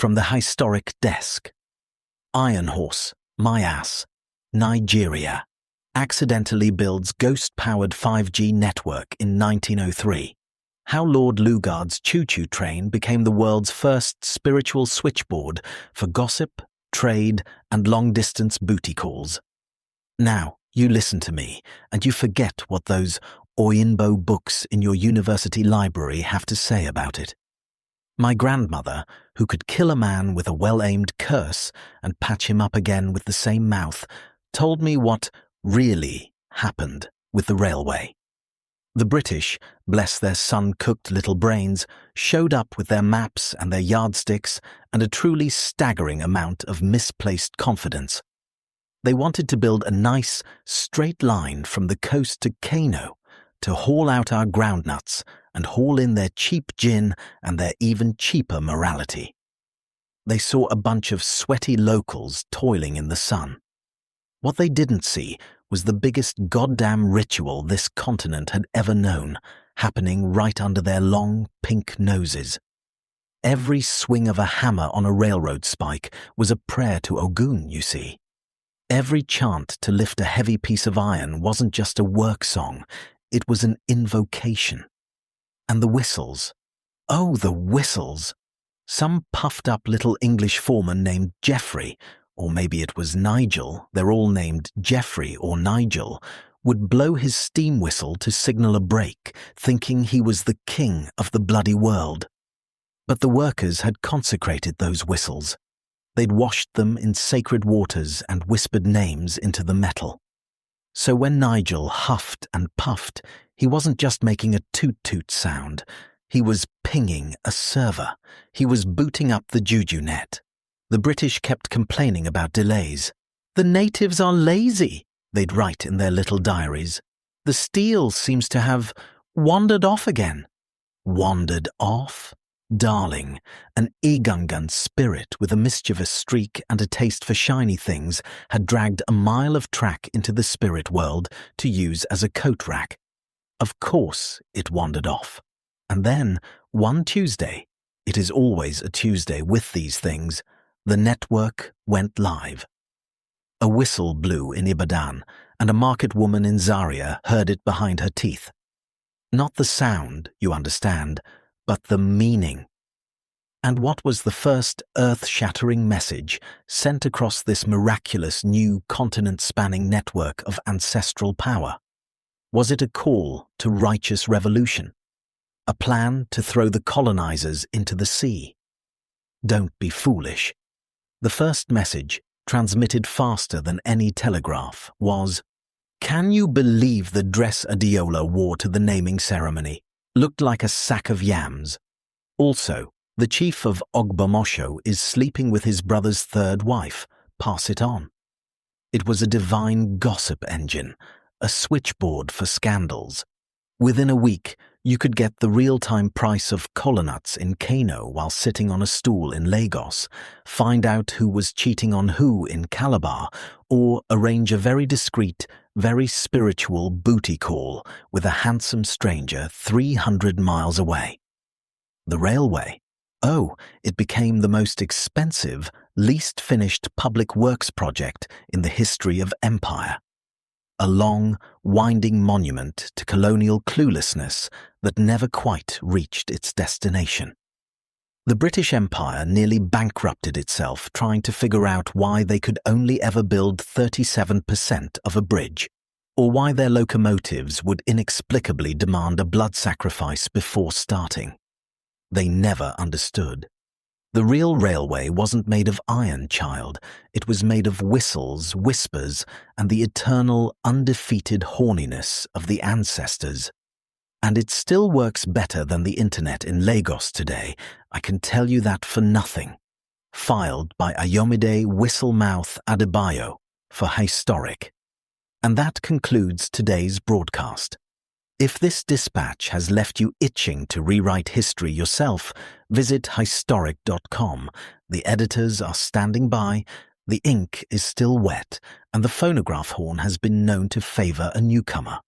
From the historic desk. Iron Horse, my ass, Nigeria, accidentally builds ghost-powered 5G network in 1903. How Lord Lugard's choo-choo train became the world's first spiritual switchboard for gossip, trade, and long-distance booty calls. Now, you listen to me, and you forget what those Oyinbo books in your university library have to say about it. My grandmother, who could kill a man with a well-aimed curse and patch him up again with the same mouth, told me what really happened with the railway. The British, bless their sun-cooked little brains, showed up with their maps and their yardsticks and a truly staggering amount of misplaced confidence. They wanted to build a nice, straight line from the coast to Kano to haul out our groundnuts and haul in their cheap gin and their even cheaper morality. They saw a bunch of sweaty locals toiling in the sun. What they didn't see was the biggest goddamn ritual this continent had ever known, happening right under their long, pink noses. Every swing of a hammer on a railroad spike was a prayer to Ogun, you see. Every chant to lift a heavy piece of iron wasn't just a work song, it was an invocation. And the whistles. Oh, the whistles! Some puffed-up little English foreman named Geoffrey, or maybe it was Nigel, they're all named Geoffrey or Nigel, would blow his steam whistle to signal a break, thinking he was the king of the bloody world. But the workers had consecrated those whistles. They'd washed them in sacred waters and whispered names into the metal. So when Nigel huffed and puffed, he wasn't just making a toot-toot sound. He was pinging a server. He was booting up the juju net. The British kept complaining about delays. "The natives are lazy," they'd write in their little diaries. "The steel seems to have wandered off again." Wandered off? Darling, an Egungun spirit with a mischievous streak and a taste for shiny things had dragged a mile of track into the spirit world to use as a coat rack. Of course it wandered off. And then, one Tuesday, it is always a Tuesday with these things, the network went live. A whistle blew in Ibadan, and a market woman in Zaria heard it behind her teeth. Not the sound, you understand, but the meaning. And what was the first earth-shattering message sent across this miraculous new continent-spanning network of ancestral power? Was it a call to righteous revolution? A plan to throw the colonizers into the sea? Don't be foolish. The first message, transmitted faster than any telegraph, was, "Can you believe the dress Adiola wore to the naming ceremony? Looked like a sack of yams. Also, the chief of Ogbomosho is sleeping with his brother's third wife. Pass it on." It was a divine gossip engine, a switchboard for scandals. Within a week, you could get the real-time price of kola nuts in Kano while sitting on a stool in Lagos, find out who was cheating on who in Calabar, or arrange a very discreet, very spiritual booty call with a handsome stranger 300 miles away. The railway? Oh, it became the most expensive, least finished public works project in the history of empire. A long, winding monument to colonial cluelessness that never quite reached its destination. The British Empire nearly bankrupted itself trying to figure out why they could only ever build 37% of a bridge, or why their locomotives would inexplicably demand a blood sacrifice before starting. They never understood. The real railway wasn't made of iron, child. It was made of whistles, whispers, and the eternal, undefeated horniness of the ancestors. And it still works better than the internet in Lagos today, I can tell you that for nothing. Filed by Ayomide Whistlemouth Adebayo for Historic. And that concludes today's broadcast. If this dispatch has left you itching to rewrite history yourself, visit historic.com. The editors are standing by, the ink is still wet, and the phonograph horn has been known to favor a newcomer.